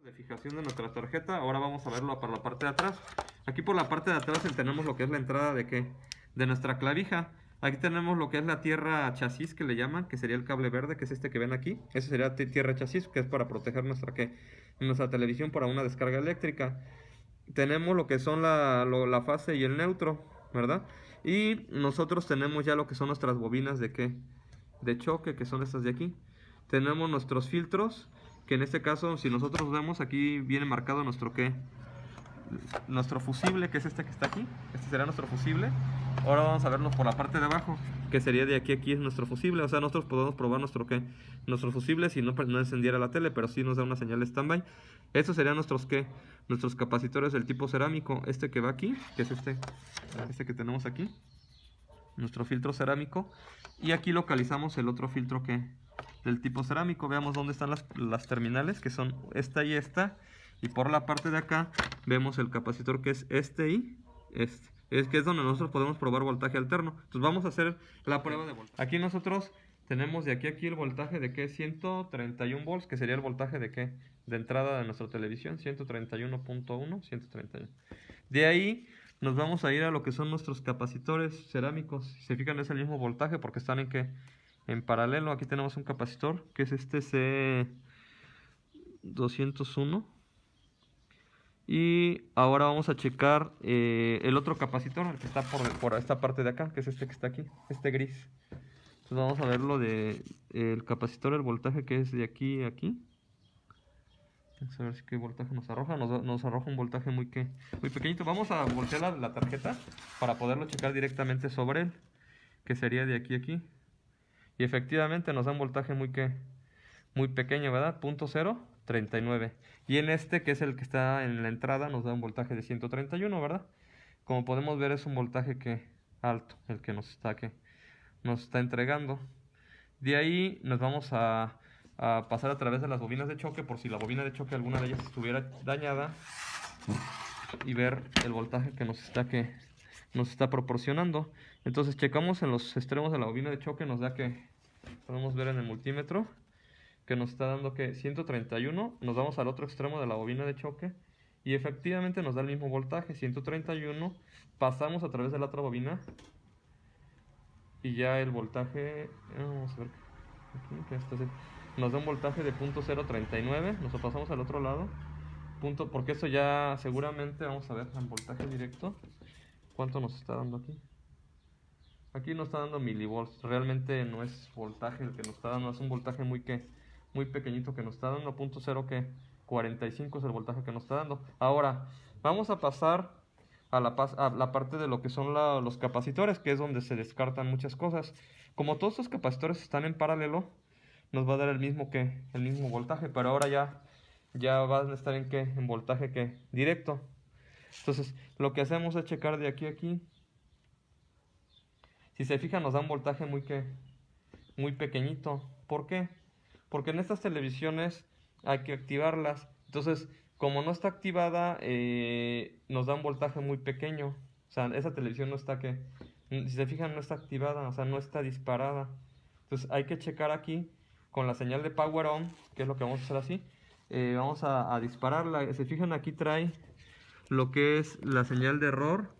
De fijación de nuestra tarjeta. Ahora vamos a verlo por la parte de atrás. Aquí por la parte de atrás tenemos lo que es la entrada de ¿qué? De nuestra clavija. Aquí tenemos lo que es la tierra chasis, que le llaman, que sería el cable verde, que es este que ven aquí. Ese sería tierra chasis, que es para proteger nuestra televisión para una descarga eléctrica. Tenemos lo que son la fase y el neutro, ¿verdad? Y nosotros tenemos ya lo que son nuestras bobinas de ¿qué? De choque, que son estas de aquí. Tenemos nuestros filtros, que en este caso, si nosotros vemos, aquí viene marcado nuestro ¿qué? Nuestro fusible, que es este que está aquí. Este será nuestro fusible. Ahora vamos a verlo por la parte de abajo, que sería de aquí a aquí es nuestro fusible. O sea, nosotros podemos probar nuestro ¿qué? Nuestro fusible si no encendiera la tele, pero sí nos da una señal de standby. Estos serían nuestros ¿qué? Nuestros capacitores del tipo cerámico. Este que va aquí, que es este que tenemos aquí, nuestro filtro cerámico. Y aquí localizamos el otro filtro que del tipo cerámico. Veamos dónde están las terminales, que son esta y esta. Y por la parte de acá vemos el capacitor, que es este y este. Que es donde nosotros podemos probar voltaje alterno. Entonces vamos a hacer la prueba de voltaje. Aquí nosotros tenemos de aquí a aquí el voltaje de ¿qué? 131 volts, que sería el voltaje de ¿qué? De entrada de nuestra televisión, 131.1, 131. De ahí nos vamos a ir a lo que son nuestros capacitores cerámicos. Si se fijan, es el mismo voltaje porque están en ¿qué? En paralelo. Aquí tenemos un capacitor que es este C201. Y ahora vamos a checar el otro capacitor, el que está por esta parte de acá, que es este que está aquí, este gris. Entonces vamos a ver lo de el capacitor, el voltaje que es de aquí a aquí. Vamos a ver si qué voltaje nos arroja. Nos arroja un voltaje muy pequeñito. Vamos a voltear la tarjeta para poderlo checar directamente sobre él, que sería de aquí a aquí. Y efectivamente nos da un voltaje muy pequeño, ¿verdad? 0.039. Y en este, que es el que está en la entrada, nos da un voltaje de 131, ¿verdad? Como podemos ver, es un voltaje alto, el que nos está entregando. De ahí nos vamos a pasar a través de las bobinas de choque, por si la bobina de choque, alguna de ellas estuviera dañada, y ver el voltaje que nos está proporcionando. Entonces checamos en los extremos de la bobina de choque, nos da que podemos ver en el multímetro que nos está dando que 131. Nos vamos al otro extremo de la bobina de choque y efectivamente nos da el mismo voltaje, 131. Pasamos a través de la otra bobina y ya el voltaje, vamos a ver aquí, nos da un voltaje de 0.039. Nos lo pasamos al otro lado, porque eso ya seguramente, vamos a ver el voltaje directo, cuánto nos está dando aquí. Aquí nos está dando milivolts, realmente no es voltaje el que nos está dando, es un voltaje muy pequeñito que nos está dando, 0.45 es el voltaje que nos está dando. Ahora, vamos a pasar a la parte de lo que son los capacitores, que es donde se descartan muchas cosas. Como todos estos capacitores están en paralelo, nos va a dar el mismo voltaje, pero ahora ya van a estar en voltaje directo. Entonces, lo que hacemos es checar de aquí a aquí. Si se fijan, nos da un voltaje muy pequeñito. ¿Por qué? Porque en estas televisiones hay que activarlas. Entonces, como no está activada, nos da un voltaje muy pequeño. O sea, esa televisión no está si se fijan, no está activada, o sea, no está disparada. Entonces, hay que checar aquí con la señal de power on, que es lo que vamos a hacer así. Vamos a dispararla. Se fijan, aquí trae lo que es la señal de error.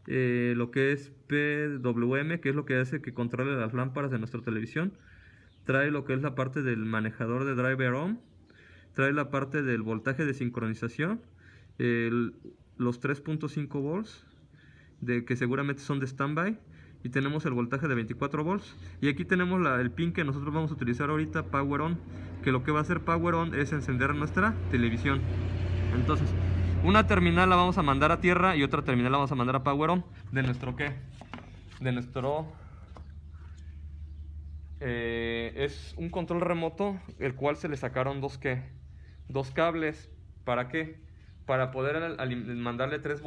Lo que es PWM, que es lo que hace que controle las lámparas de nuestra televisión. Trae lo que es la parte del manejador de driver on. Trae la parte del voltaje de sincronización. Los 3.5 volts, que seguramente son de standby. Y tenemos el voltaje de 24 volts. Y aquí tenemos el pin que nosotros vamos a utilizar ahorita, power on. Que lo que va a hacer power on es encender nuestra televisión. Entonces, una terminal la vamos a mandar a tierra y otra terminal la vamos a mandar a power on. De nuestro es un control remoto, el cual se le sacaron dos cables. ¿Para qué? Para poder mandarle 3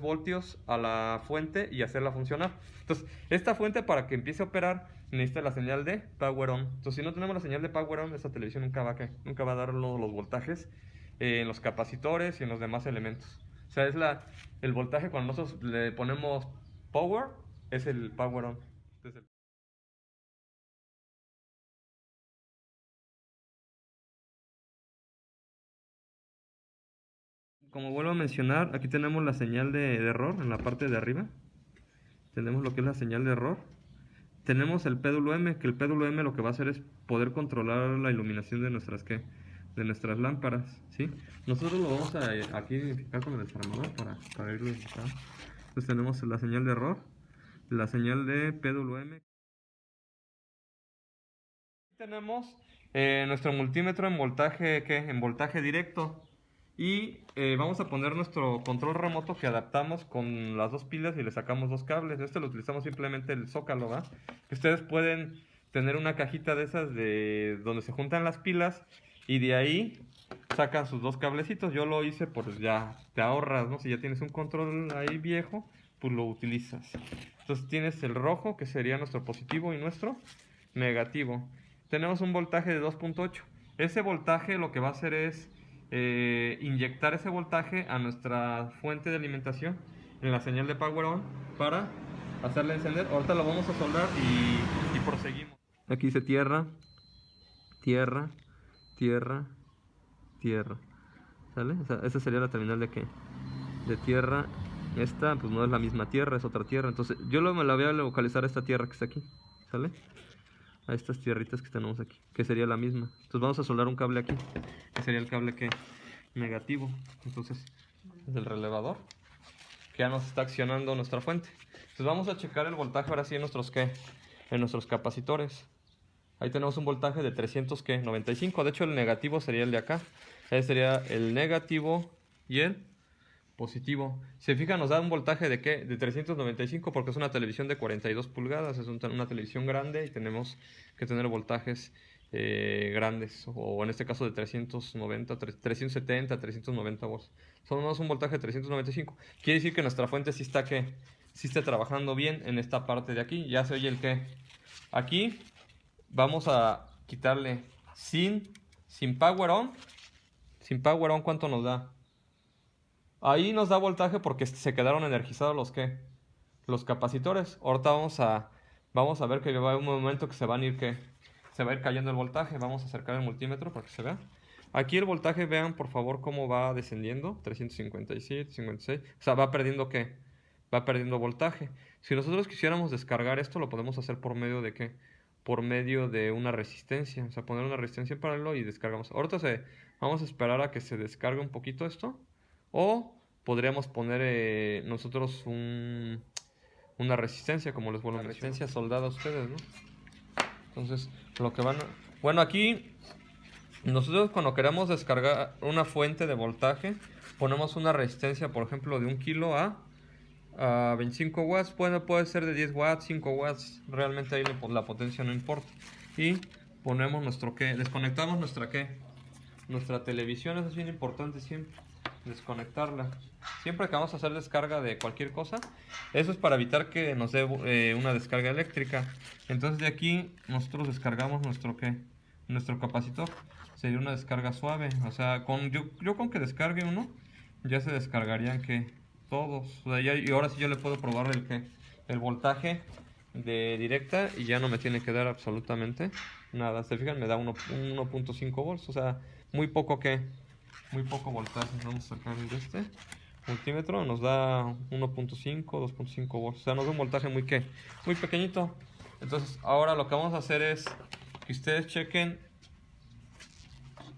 voltios a la fuente y hacerla funcionar. Entonces, esta fuente, para que empiece a operar, necesita la señal de power on. Entonces, si no tenemos la señal de power on, esta televisión nunca va a dar los voltajes en los capacitores y en los demás elementos. O sea, el voltaje cuando nosotros le ponemos power, es el power on. Entonces, Como vuelvo a mencionar, aquí tenemos la señal de error en la parte de arriba. Tenemos lo que es la señal de error. Tenemos el PWM, que el PWM lo que va a hacer es poder controlar la iluminación de nuestras de nuestras lámparas, ¿sí? Nosotros lo vamos a aquí identificar con el desarmador para irlo identificando. Entonces tenemos la señal de error, la señal de PWM. Tenemos nuestro multímetro en voltaje, en voltaje directo. Y vamos a poner nuestro control remoto que adaptamos con las dos pilas y le sacamos dos cables. Este lo utilizamos simplemente el zócalo, ¿va? Ustedes pueden tener una cajita de esas de donde se juntan las pilas y de ahí sacan sus dos cablecitos. Yo lo hice por ya te ahorras, ¿no? Si ya tienes un control ahí viejo, pues lo utilizas. Entonces tienes el rojo, que sería nuestro positivo, y nuestro negativo. Tenemos un voltaje de 2.8. Ese voltaje lo que va a hacer es inyectar ese voltaje a nuestra fuente de alimentación en la señal de power on para hacerla encender. Ahorita lo vamos a soldar y proseguimos. Aquí dice tierra, tierra, tierra, tierra. ¿Sale? Esa sería la terminal de qué? De tierra. Esta pues no es la misma tierra, es otra tierra. Entonces yo me la voy a localizar a esta tierra que está aquí. ¿Sale? A estas tierritas que tenemos aquí, que sería la misma. Entonces vamos a soldar un cable aquí, que sería el cable que negativo. Entonces es el relevador que ya nos está accionando nuestra fuente. Entonces vamos a checar el voltaje ahora sí en nuestros en nuestros capacitores. Ahí tenemos un voltaje de 395. De hecho el negativo sería el de acá. Ese sería el negativo y el positivo. Si se fijan, nos da un voltaje de ¿qué? De 395, porque es una televisión de 42 pulgadas, es una televisión grande y tenemos que tener voltajes grandes, o en este caso de 390, 370, 390 volts. Somos un voltaje de 395. Quiere decir que nuestra fuente sí está sí está trabajando bien en esta parte de aquí. Ya se oye el que. Aquí vamos a quitarle sin power on. Sin power on, ¿cuánto nos da? Ahí nos da voltaje porque se quedaron energizados los capacitores. Ahorita vamos a ver que va a haber un momento que se va a ir cayendo el voltaje. Vamos a acercar el multímetro para que se vea. Aquí el voltaje, vean por favor cómo va descendiendo. 357, 56. O sea, va perdiendo ¿qué? Va perdiendo voltaje. Si nosotros quisiéramos descargar esto, lo podemos hacer por medio de ¿qué? Por medio de una resistencia. O sea, poner una resistencia en paralelo y descargamos. Ahorita vamos a esperar a que se descargue un poquito esto. O podríamos poner nosotros una resistencia, como les vuelvo a mencionar. Resistencia soldada a ustedes, ¿no? Entonces, lo que bueno, aquí nosotros cuando queremos descargar una fuente de voltaje, ponemos una resistencia, por ejemplo, de 1 kilo a 25 watts. Puede ser de 10 watts, 5 watts. Realmente ahí la potencia no importa. Y ponemos nuestro desconectamos nuestra televisión. Eso es bien importante siempre, desconectarla. Siempre que vamos a hacer descarga de cualquier cosa, eso es para evitar que nos dé una descarga eléctrica. Entonces de aquí nosotros descargamos nuestro capacitor. Sería una descarga suave. O sea, yo con que descargue uno, ya se descargarían todos. O sea, y ahora sí yo le puedo probar el voltaje de directa y ya no me tiene que dar absolutamente nada. ¿Se fijan? Me da 1.5 volts. O sea, muy poco voltaje. Vamos a sacar de este multímetro, nos da 1.5, 2.5 volts. O sea, nos da un voltaje muy pequeñito. Entonces ahora lo que vamos a hacer es que ustedes chequen.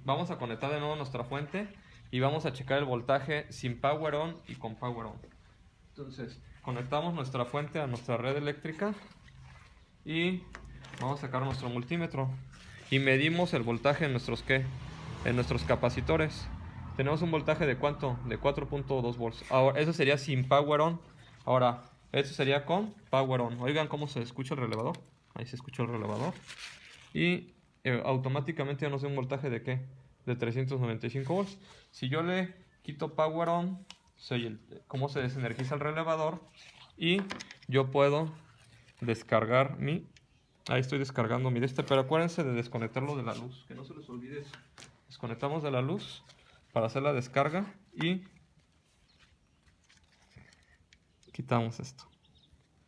Vamos a conectar de nuevo nuestra fuente y vamos a checar el voltaje sin power on y con power on. Entonces conectamos nuestra fuente a nuestra red eléctrica y vamos a sacar nuestro multímetro y medimos el voltaje en nuestros capacitores. Tenemos un voltaje de ¿cuánto? De 4.2 volts. Ahora, eso sería sin power on. Ahora, eso sería con power on. Oigan cómo se escucha el relevador. Ahí se escucha el relevador. Y automáticamente ya nos da un voltaje de ¿qué? De 395 volts. Si yo le quito power on, cómo se desenergiza el relevador. Y yo puedo descargar ahí estoy descargando mi pero acuérdense de desconectarlo de la luz, que no se les olvide eso. Desconectamos de la luz para hacer la descarga y quitamos esto,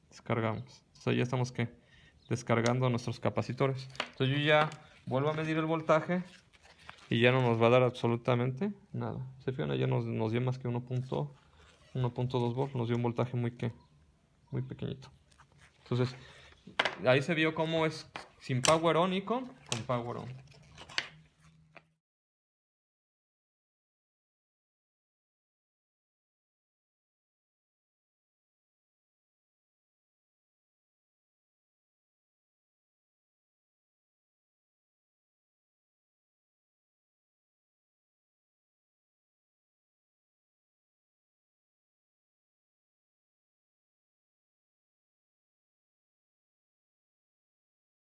descargamos. Entonces ya estamos descargando nuestros capacitores. Entonces yo ya vuelvo a medir el voltaje y ya no nos va a dar absolutamente nada. Se fijan, ya nos dio más que 1.2 volts, nos dio un voltaje muy pequeñito. Entonces, ahí se vio cómo es sin power on y con power on.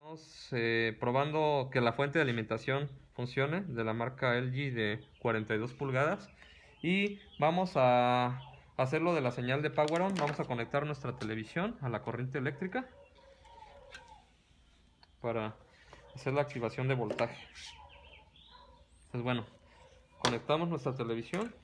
Estamos probando que la fuente de alimentación funcione de la marca LG de 42 pulgadas y vamos a hacerlo de la señal de Power On. Vamos a conectar nuestra televisión a la corriente eléctrica para hacer la activación de voltaje. Entonces, bueno, conectamos nuestra televisión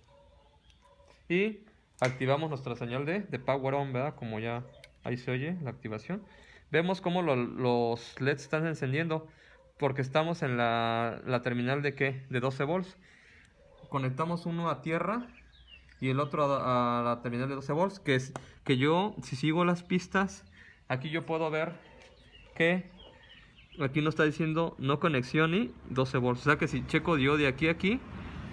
y activamos nuestra señal de Power On, ¿verdad? Como ya ahí se oye la activación. Vemos cómo los LEDs están encendiendo porque estamos en la terminal de ¿qué? De 12 volts. Conectamos uno a tierra y el otro a la terminal de 12 volts, que es que yo, si sigo las pistas, aquí yo puedo ver que aquí nos está diciendo no conexión y 12 volts. O sea que si checo yo de aquí a aquí,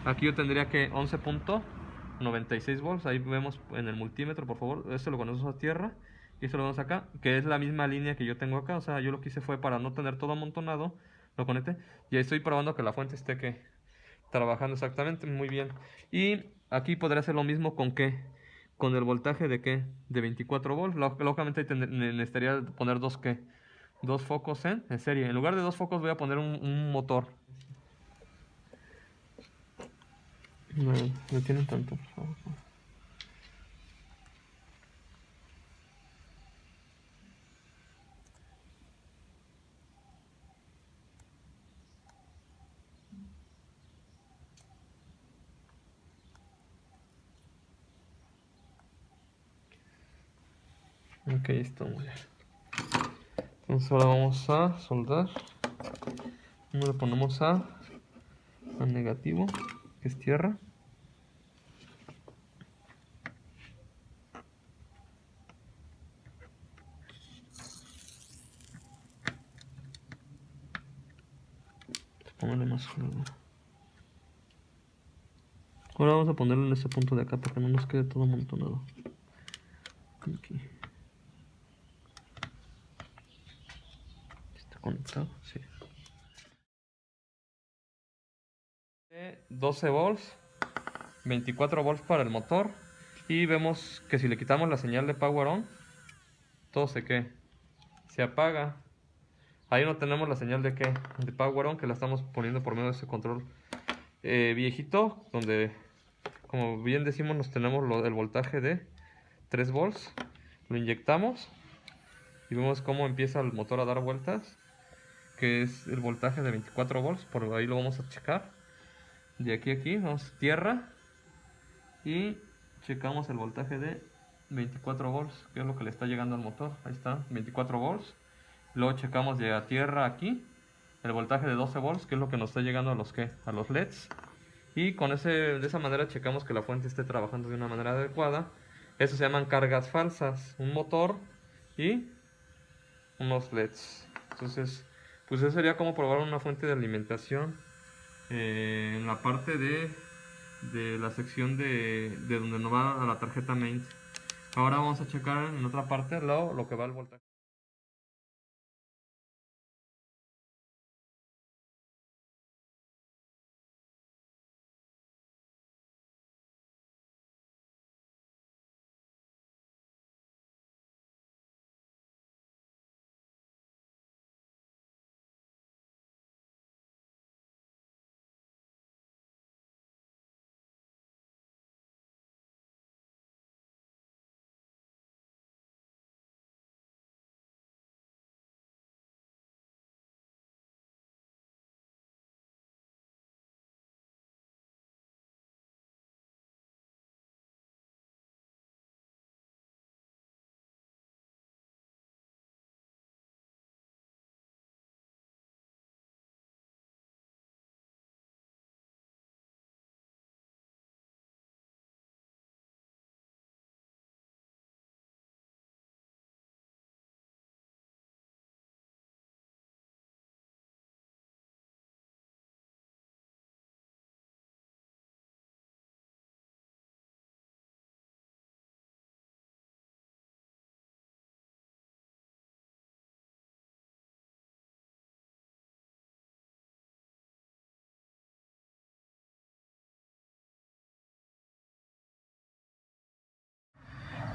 aquí yo tendría que 11.96 volts. Ahí vemos en el multímetro, por favor. Esto lo conectamos a tierra y esto lo vemos acá, que es la misma línea que yo tengo acá. O sea, yo lo que hice fue para no tener todo amontonado, lo conecté y ahí estoy probando que la fuente esté que trabajando exactamente, muy bien. Y aquí podría hacer lo mismo con qué, con el voltaje de qué, de 24 volts. Lógicamente necesitaría poner dos focos en serie. En lugar de dos focos voy a poner un motor. No tienen tanto, por favor. Ok, está muy bien. Entonces ahora vamos a soldar. Le ponemos a negativo, que es tierra. Póngale más. Ahora vamos a ponerlo en este punto de acá para que no nos quede todo amontonado. Aquí. ¿Está conectado? Sí. 12 volts, 24 volts para el motor. Y vemos que si le quitamos la señal de power on, todo se apaga. Ahí no tenemos la señal de power on, que la estamos poniendo por medio de ese control viejito, donde como bien decimos nos tenemos el voltaje de 3 volts. Lo inyectamos y vemos cómo empieza el motor a dar vueltas, que es el voltaje de 24 volts. Por ahí lo vamos a checar. De aquí a aquí, vamos a tierra y checamos el voltaje de 24 volts, que es lo que le está llegando al motor. Ahí está, 24 volts. Luego checamos de a tierra aquí el voltaje de 12 volts, que es lo que nos está llegando a los LEDs. Y de esa manera checamos que la fuente esté trabajando de una manera adecuada. Eso se llaman cargas falsas, un motor y unos LEDs. Entonces, pues eso sería como probar una fuente de alimentación en la parte de la sección de donde nos va a la tarjeta main. Ahora vamos a checar en otra parte lo que va al voltaje.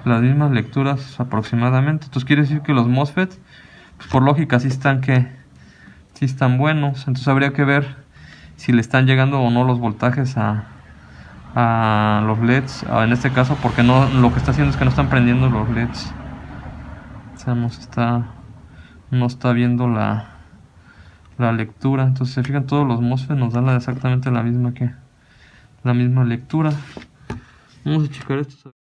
las mismas lecturas aproximadamente. Entonces quiere decir que los MOSFETs, pues por lógica, sí están buenos. Entonces habría que ver si le están llegando o no los voltajes a los LEDs, en este caso, porque no, lo que está haciendo es que no están prendiendo los LEDs. O sea, no está viendo la lectura. Entonces, se fijan, todos los MOSFET nos dan exactamente la misma lectura. Vamos a checar esto.